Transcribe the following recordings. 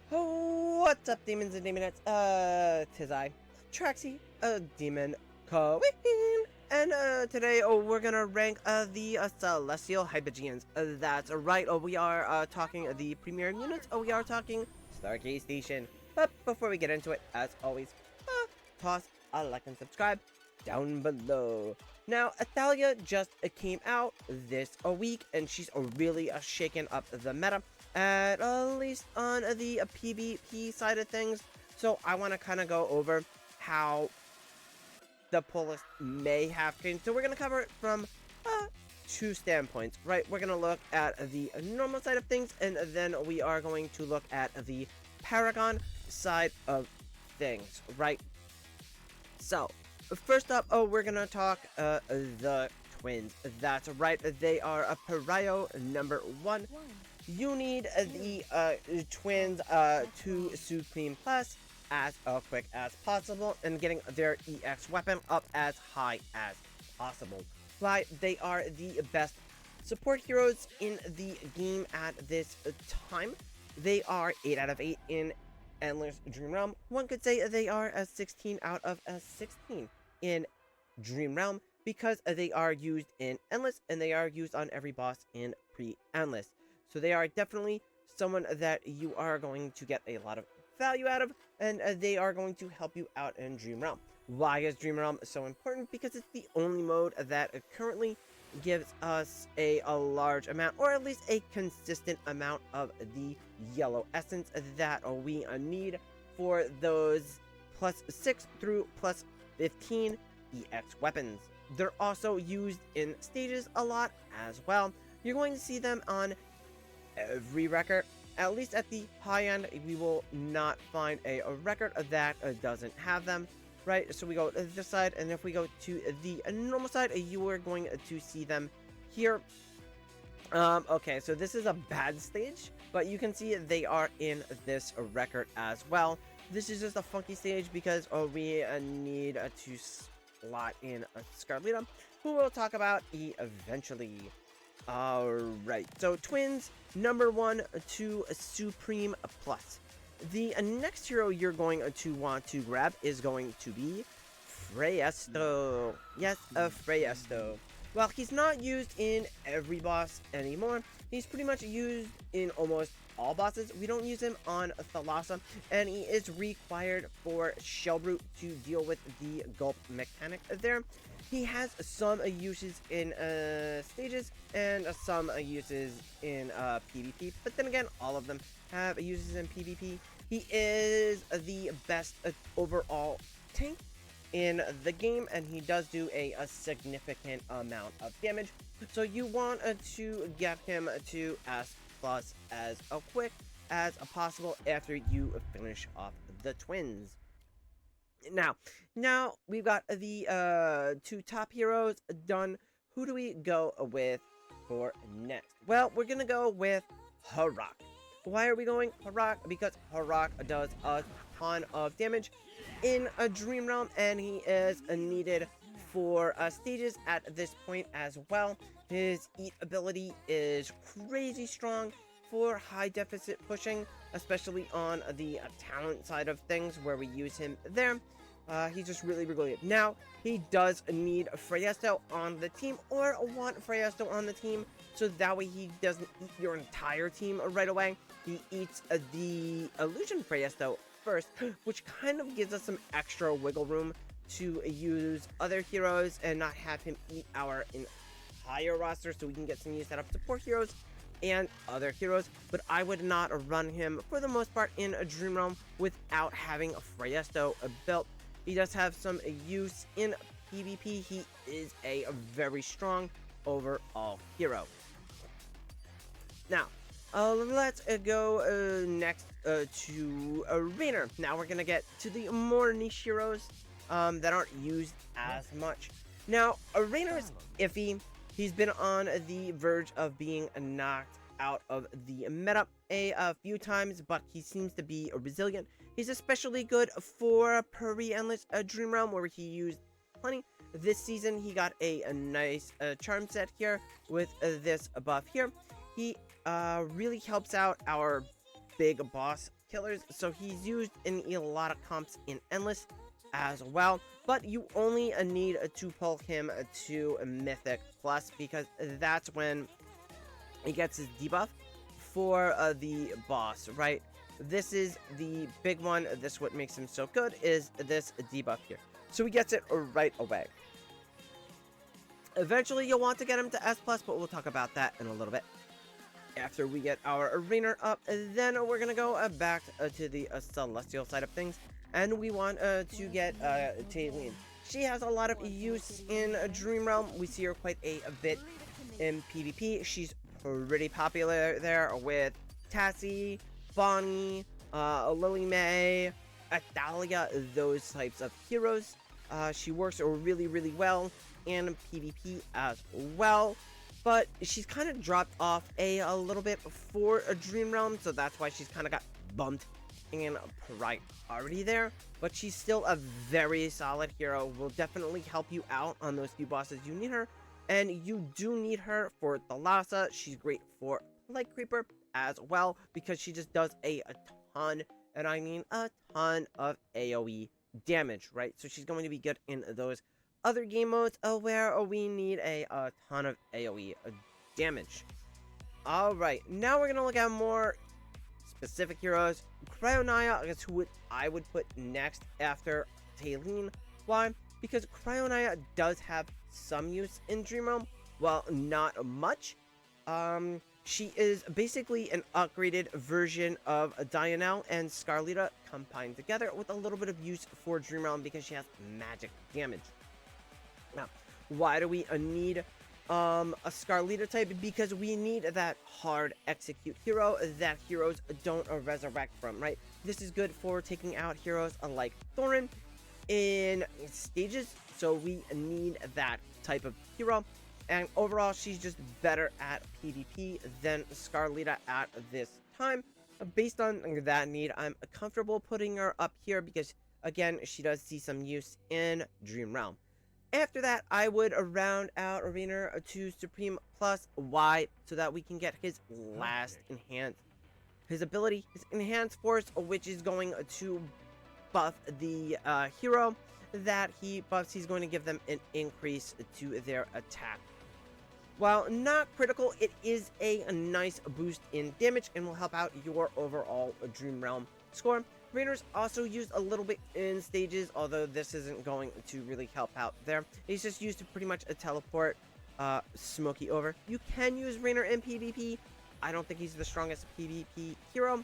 What's up, demons and demonettes? Tis I, Traxy, a demon queen, and today we're gonna rank the celestial Hypogeans. That's right. We are talking the premier units. We are talking Stargate Station. But before we get into it, as always, toss a like and subscribe down below. Now, Athalia just came out this week, and she's really shaking up the meta, at least on the PvP side of things. So I want to kind of go over how the pull list may have changed. So we're going to cover it from two standpoints, right? We're going to look at the normal side of things, and then we are going to look at the Paragon side of things, right? So, first up, we're going to talk the twins. That's right, they are a pariah number 1. You need the twins to Supreme Plus as quick as possible and getting their EX weapon up as high as possible. Right, they are the best support heroes in the game at this time. They are 8 out of 8 in Endless Dream Realm. One could say they are a 16 out of a 16 in Dream Realm because they are used in Endless and they are used on every boss in pre-Endless. So they are definitely someone that you are going to get a lot of value out of, and they are going to help you out in Dream Realm. Why is Dream Realm so important? Because it's the only mode that currently gives us a large amount, or at least a consistent amount of the yellow essence that we need for those +6 through +15 EX weapons. They're also used in stages a lot as well. You're going to see them on every record. At least at the high end, we will not find a record that doesn't have them, right? So we go to this side, and if we go to the normal side, you are going to see them here. Okay, so this is a bad stage, but you can see they are in this record as well. This is just a funky stage because we need to slot in Scarletta, who we'll talk about eventually. Alright, so twins, number 1 to Supreme Plus. The next hero you're going to want to grab is going to be Freyasto. Yes, Freyasto. Well, he's not used in every boss anymore. He's pretty much used in almost all bosses. We don't use him on Thalassa, and he is required for Shellbrute to deal with the gulp mechanic there. He has some uses in stages and some uses in PvP, but then again, all of them have uses in PvP. He is the best overall tank in the game, and he does do a significant amount of damage. So you want to get him to S+ as quick as possible after you finish off the twins. Now we've got the 2 top heroes done. Who do we go with for next? Well, we're gonna go with Harak. Why are we going Harak? Because Harak does a ton of damage in a Dream Realm, and he is needed for stages at this point as well. His eat ability is crazy strong for high deficit pushing, especially on the talent side of things where we use him there. He's just really good. Now, he does need Freyasto on the team, or want Freyasto on the team, so that way he doesn't eat your entire team right away. He eats the Illusion Freyasto first, which kind of gives us some extra wiggle room to use other heroes and not have him eat our entire roster, so we can get some use out of support heroes and other heroes. But I would not run him for the most part in a Dream Realm without having a Freyasto built. He does have some use in PvP. He is a very strong overall hero. Now, let's go next to Rainer. Now we're gonna get to the more niche heroes that aren't used as much. Now, Rainer's iffy. He's been on the verge of being knocked out of the meta a few times, but he seems to be resilient. He's especially good for pre-endless Dream Realm, where he used plenty. This season, he got a nice charm set here with this buff here. He really helps out our big boss killers, so he's used in a lot of comps in Endless as well, but you only need to pull him to Mythic Plus, because that's when he gets his debuff for the boss, right? This is the big one. This what makes him so good is this debuff here. So he gets it right away. Eventually, you'll want to get him to S+, but we'll talk about that in a little bit. After we get our arena up, then we're going to go back to the Celestial side of things. And we want to get Taylene. She has a lot of use in Dream Realm. We see her quite a bit in PvP. She's pretty popular there with Tassie, Bonnie, Lily May, Athalia, those types of heroes. She works really, really well in PvP as well. But she's kind of dropped off a little bit for a Dream Realm, so that's why she's kind of got bumped in priority there. But she's still a very solid hero, will definitely help you out on those few bosses you need her. And you do need her for Thalassa. She's great for Light Creeper as well, because she just does a ton, and I mean a ton of AoE damage, right? So she's going to be good in those other game modes where we need a ton of AoE damage. Alright, now we're going to look at more specific heroes. Cryonaya is who I would put next after Taylene. Why? Because Cryonaya does have some use in Dream Realm, well, not much. She is basically an upgraded version of Dianelle and Scarlita combined together with a little bit of use for Dream Realm because she has magic damage. Now, why do we need a Scarlita type? Because we need that hard execute hero that heroes don't resurrect from, right? This is good for taking out heroes like Thorin in stages, so we need that type of hero. And overall, she's just better at PvP than Scarlita at this time. Based on that need, I'm comfortable putting her up here because, again, she does see some use in Dream Realm. After that, I would round out Arena to Supreme Plus. Why? So that we can get his last enhanced, his ability, his Enhanced Force, which is going to buff the hero that he buffs. He's going to give them an increase to their attack. While not critical, it is a nice boost in damage and will help out your overall Dream Realm score. Rainer's also used a little bit in stages, although this isn't going to really help out there. He's just used to pretty much teleport Smokey over. You can use Rainer in PvP. I don't think he's the strongest PvP hero.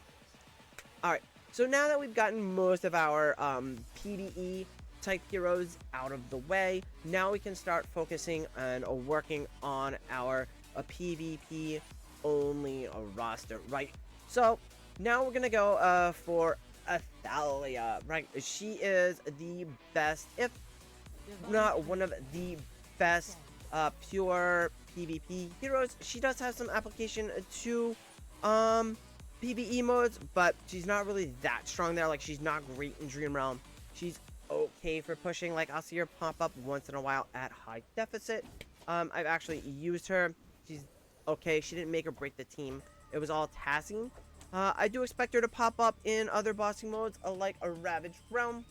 Alright, so now that we've gotten most of our PvE type heroes out of the way, now we can start focusing and working on our PvP only roster, right? So now we're gonna go for Athalia, right? She is the best, if not one of the best pure PvP heroes. She does have some application to PvE modes, but she's not really that strong there. Like, she's not great in Dream Realm. She's okay for pushing. Like, I'll see her pop up once in a while at high deficit. I've actually used her. She's okay. She didn't make or break the team. It was all tassing. I do expect her to pop up in other bossing modes like a Ravaged Realm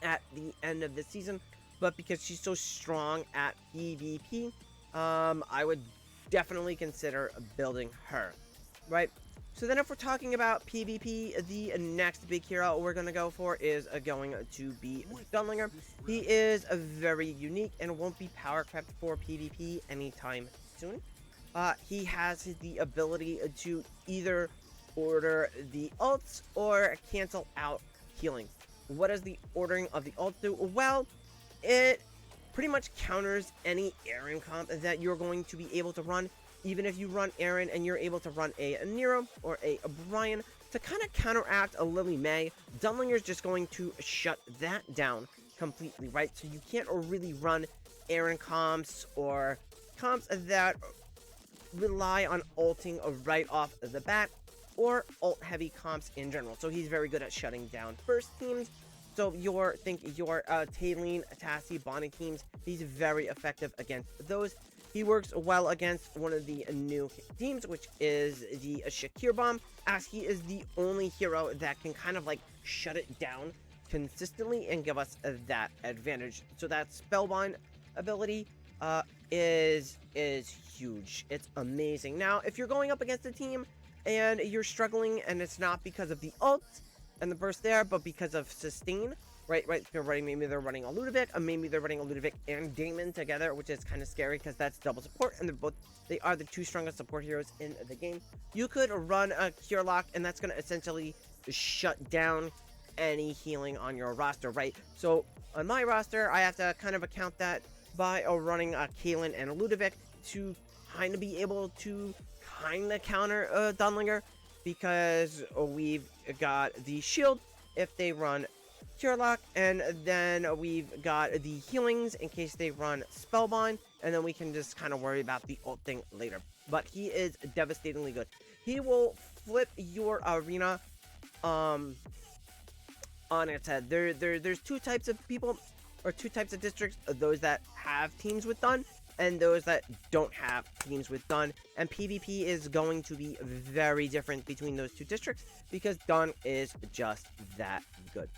at the end of the season, but because she's so strong at PvP, I would definitely consider building her, right? So then if we're talking about PvP, the next big hero we're going to go for is going to be Gunlinger. He is very unique and won't be power crept for PvP anytime soon. He has the ability to either order the ults or cancel out healing. What does the ordering of the ults do? Well, it pretty much counters any Aaron comp that you're going to be able to run. Even if you run Aaron and you're able to run a Nero or a Brian to kind of counteract a Lily May, Dunlinger's just going to shut that down completely, right? So you can't really run Aaron comps or comps that rely on ulting right off the bat, or ult heavy comps in general. So he's very good at shutting down first teams. So your Taylene, Tassie, Bonnie teams, he's very effective against those. He works well against one of the new teams, which is the Shakir Bomb, as he is the only hero that can kind of like shut it down consistently and give us that advantage. So that Spellbind ability is huge. It's amazing. Now, if you're going up against a team and you're struggling, and it's not because of the ult and the burst there, but because of sustain, right, they're running, maybe they're running a Ludovic, or maybe they're running a Ludovic and Damon together, which is kind of scary because that's double support, and they are the two strongest support heroes in the game. You could run a Cure Lock, and that's going to essentially shut down any healing on your roster, right? So on my roster, I have to kind of account that by running a Kaylin and a Ludovic to kind of be able to kind of counter Dunlinger, because we've got the shield if they run Cure Lock, and then we've got the healings in case they run Spellbind, and then we can just kind of worry about the ult thing later. But he is devastatingly good. He will flip your arena on its head. There's two types of people, or two types of districts: those that have teams with Dun and those that don't have teams with Dun. And PvP is going to be very different between those two districts because Dun is just that good.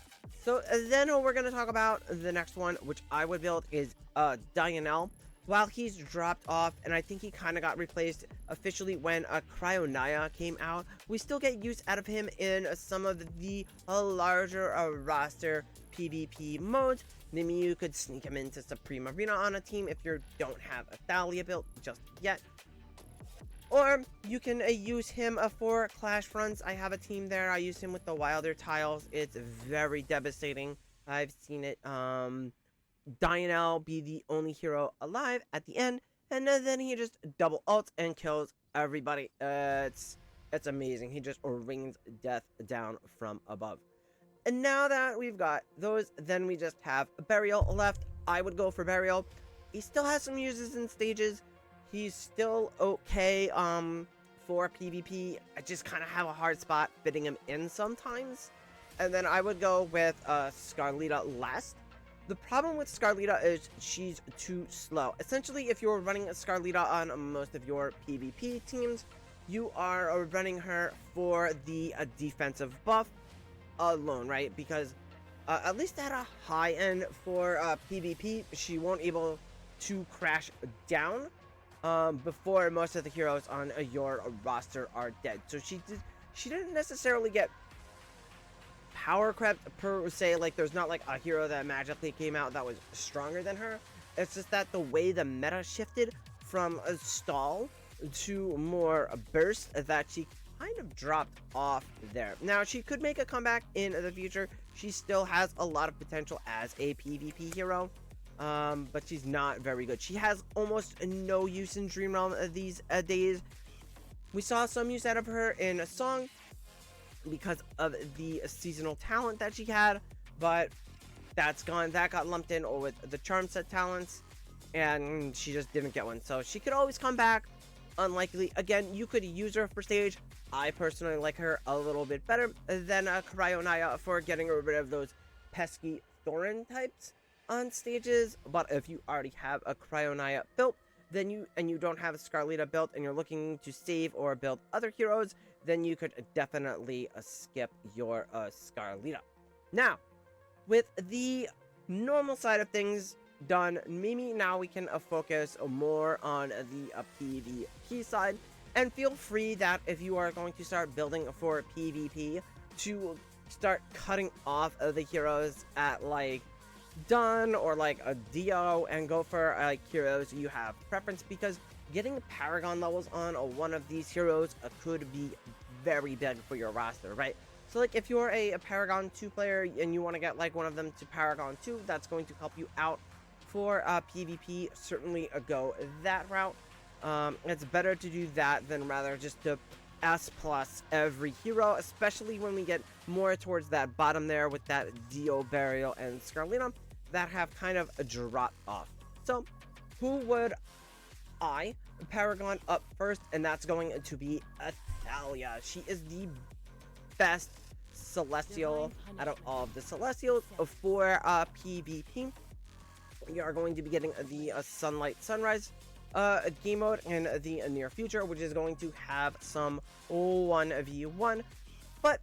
So then we're going to talk about the next one, which I would build, is Dianel. While he's dropped off, and I think he kind of got replaced officially when Cryonaya came out, we still get use out of him in some of the larger roster PvP modes. Maybe you could sneak him into Supreme Arena on a team if you don't have Athalia built just yet. Or you can use him for Clash Fronts. I have a team there. I use him with the Wilder tiles. It's very devastating. I've seen it. Dianel be the only hero alive at the end, and then he just double ults and kills everybody. It's amazing. He just rains death down from above. And now that we've got those, then we just have Burial left. I would go for Burial. He still has some uses in stages. He's still okay for PvP. I just kind of have a hard spot fitting him in sometimes. And then I would go with Scarlita last. The problem with Scarlita is she's too slow. Essentially, if you're running a Scarlita on most of your PvP teams, you are running her for the defensive buff alone, right? Because at least at a high end for PvP, she won't able to crash down before most of the heroes on your roster are dead. So she didn't necessarily get power crept per se. Like, there's not like a hero that magically came out that was stronger than her. It's just that the way the meta shifted from a stall to more burst, that she kind of dropped off there. Now, she could make a comeback in the future. She still has a lot of potential as a PvP hero, but she's not very good. She has almost no use in Dream Realm these days. We saw some use out of her in a song because of the seasonal talent that she had, but that's gone. That got lumped in with the charm set talents, and she just didn't get one. So she could always come back. Unlikely. Again, you could use her for stage. I personally like her a little bit better than Cryonaya for getting rid of those pesky Thorin types on stages. But if you already have a Cryonaya built, then you don't have a Scarlita built, and you're looking to save or build other heroes, then you could definitely skip your Scarlita. Now, with the normal side of things done, maybe now we can focus more on the PvP side. And feel free that if you are going to start building for PvP, to start cutting off the heroes at like Dun or like a Dio and go for like heroes you have preference, because getting Paragon levels on one of these heroes could be very big for your roster, right? So like if you're a Paragon 2 player and you want to get like one of them to Paragon 2, that's going to help you out for PvP. Certainly go that route. It's better to do that than rather just to S+ every hero, especially when we get more towards that bottom there with that Dio, Burial, and Scarlita that have kind of dropped off. So who would I Paragon up first? And that's going to be Athalia. She is the best Celestial out of all of the Celestials for PvP. We are going to be getting the Sunlight Sunrise game mode in the near future, which is going to have some 1v1. But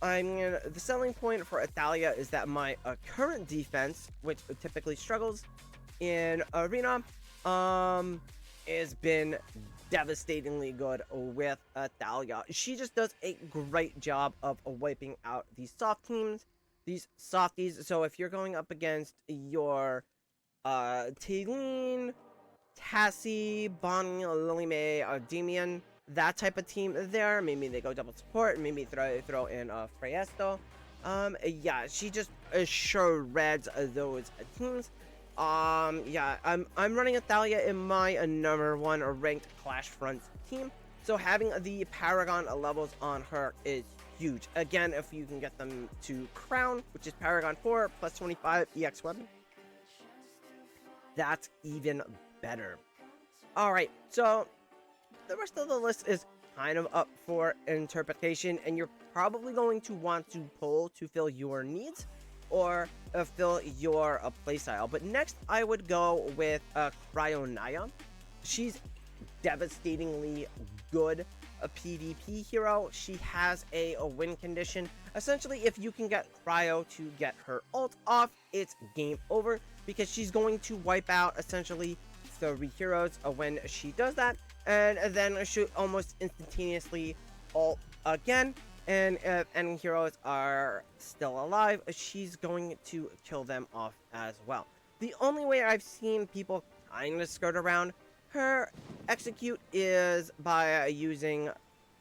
I mean, the selling point for Athalia is that my current defense, which typically struggles in Arena, has been devastatingly good with Athalia. She just does a great job of wiping out these soft teams, these softies. So if you're going up against your Taylene, Tassie, Bonnie, Lily Mae, Damian, that type of team there, maybe they go double support, maybe throw in Freyesto. Yeah, she just shreds those teams. Yeah, I'm running Athalia in my number 1 ranked Clash Fronts team, so having the Paragon levels on her is huge. Again, if you can get them to Crown, which is Paragon 4 plus 25 EX weapon, that's even better. Alright, so the rest of the list is kind of up for interpretation, and you're probably going to want to pull to fill your needs or fill your playstyle. But next, I would go with Cryonaya. She's devastatingly good a PvP hero. She has a win condition. Essentially, if you can get Cryo to get her ult off, it's game over, because she's going to wipe out essentially 3 heroes when she does that, and then she almost instantaneously ult again, and if any heroes are still alive, she's going to kill them off as well. The only way I've seen people kind of skirt around her execute is by using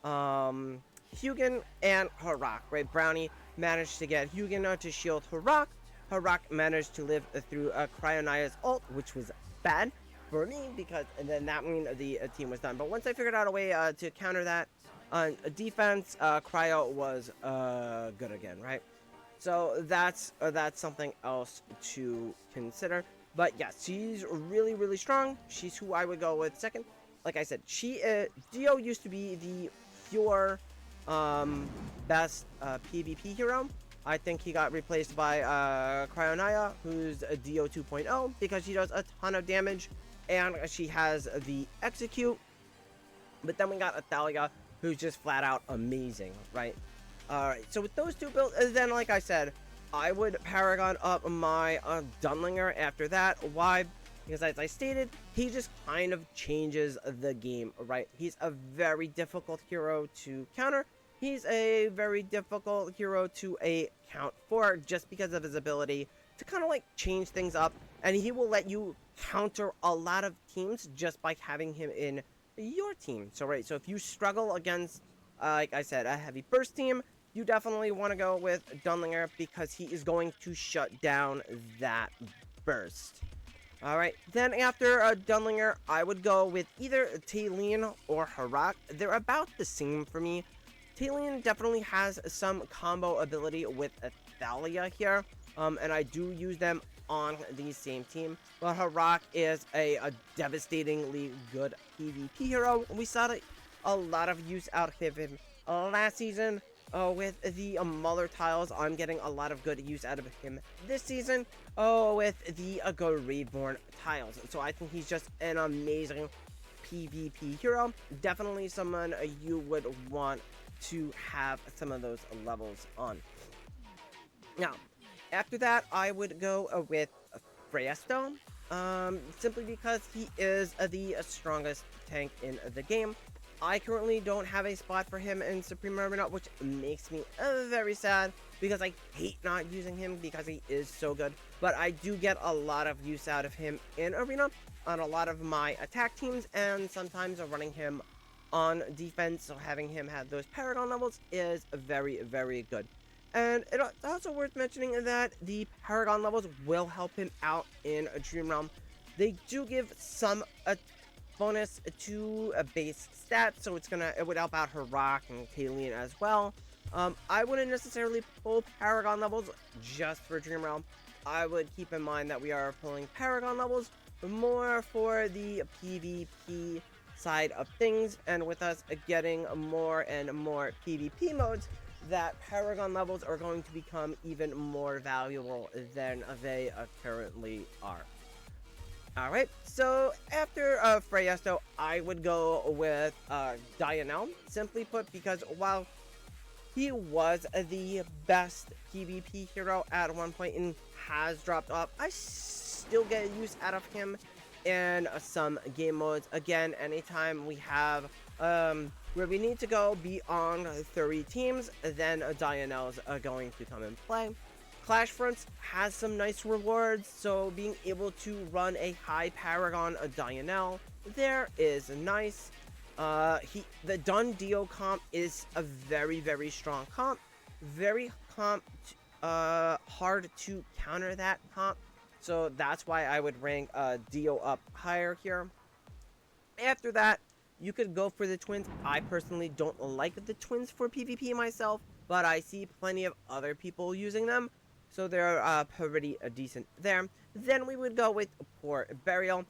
Hypogean and Harak, right? Brownie managed to get Hypogean to shield Harak. Harak managed to live through Cryonaya's ult, which was bad for me, because then that means the team was done. But once I figured out a way to counter that on defense, Cryo was good again, right? So that's something else to consider. But yeah, she's really, really strong. She's who I would go with second. Like I said, Dio used to be the pure best PvP hero. I think he got replaced by Cryonaya, who's a Dio 2.0, because she does a ton of damage and she has the execute. But then we got Athalia, who's just flat out amazing, right? Alright, so with those two builds, then like I said, I would Paragon up my Dunlinger after that. Why? Because as I stated, he just kind of changes the game, right? He's a very difficult hero to counter. He's a very difficult hero to account for, just because of his ability to kind of like change things up. And he will let you counter a lot of teams just by having him in your team. So right, so if you struggle against, like I said, a heavy burst team, you definitely want to go with Dunlinger, because he is going to shut down that burst. Alright, then after Dunlinger, I would go with either Taylene or Harak. They're about the same for me. Taylene definitely has some combo ability with Athalia here, and I do use them on the same team. But Harak is a devastatingly good PvP hero. We saw a lot of use out of him last season. With the Muller tiles, I'm getting a lot of good use out of him this season. With the Graveborn tiles. So I think he's just an amazing PvP hero. Definitely someone you would want to have some of those levels on. Now, after that, I would go with Freyesto. Simply because he is the strongest tank in the game. I currently don't have a spot for him in Supreme Arena, which makes me very sad, because I hate not using him because he is so good. But I do get a lot of use out of him in Arena on a lot of my attack teams, and sometimes running him on defense, so having him have those Paragon levels is very, very good. And it's also worth mentioning that the Paragon levels will help him out in a Dream Realm. They do give some bonus to a base stat, so it would help out Harak and Taylene as well. I wouldn't necessarily pull Paragon levels just for Dream Realm. I would keep in mind that we are pulling Paragon levels more for the PvP side of things, and with us getting more and more PvP modes, that Paragon levels are going to become even more valuable than they currently are. Alright, so after Freyasto, I would go with Dianel, simply put, because while he was the best PvP hero at one point and has dropped off, I still get use out of him in some game modes. Again, anytime we have where we need to go beyond 30 teams, then Dianel's going to come and play. Clash Fronts has some nice rewards, so being able to run a high Paragon Dianel there is nice. The Dio comp is a very strong comp, very hard to counter that comp, so that's why I would rank Dio up higher here. After that, you could go for the twins. I personally don't like the twins for PvP myself, but I see plenty of other people using them, so they're pretty decent there. Then we would go with poor Burial.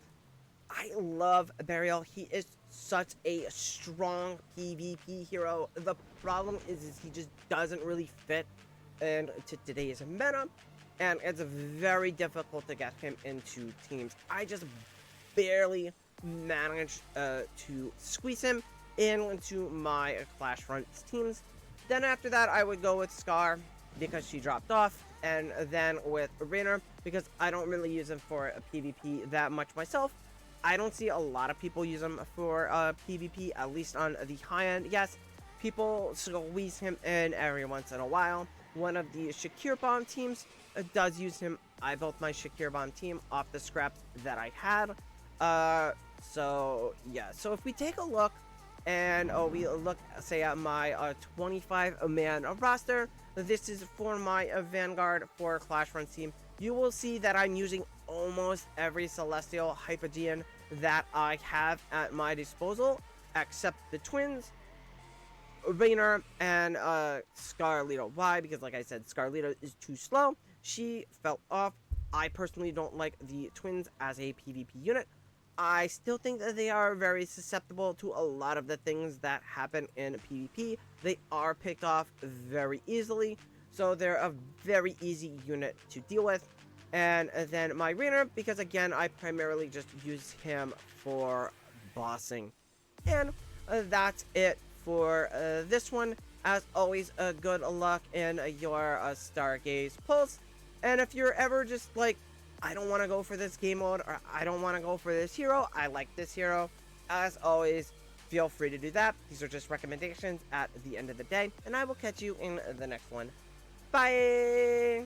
I love Burial. He is such a strong PvP hero. The problem is he just doesn't really fit into today's meta, and it's very difficult to get him into teams. I just barely managed to squeeze him into my Clash Fronts teams. Then after that, I would go with Scar because she dropped off, and then with Rainer because I don't really use him for a PvP that much myself. I don't see a lot of people use him for PvP, at least on the high end. Yes, people squeeze him in every once in a while. One of the Shakir Bomb teams does use him. I built my Shakir Bomb team off the scraps that I had. So yeah, so if we take a look and we look, say, at my 25-man roster, this is for my Vanguard for Clash Fronts team. You will see that I'm using almost every Celestial Hypogean that I have at my disposal, except the twins, Rainer, and Scarlito. Why? Because like I said, Scarlito is too slow. She fell off. I personally don't like the twins as a PvP unit. I still think that they are very susceptible to a lot of the things that happen in PvP. They are picked off very easily, so they're a very easy unit to deal with. And then my Rainer, because again, I primarily just use him for bossing. And that's it for this one. As always, good luck in your Stargaze pulse. And if you're ever just like, I don't want to go for this game mode, or I don't want to go for this hero, I like this hero, as always, feel free to do that. These are just recommendations at the end of the day, and I will catch you in the next one. Bye!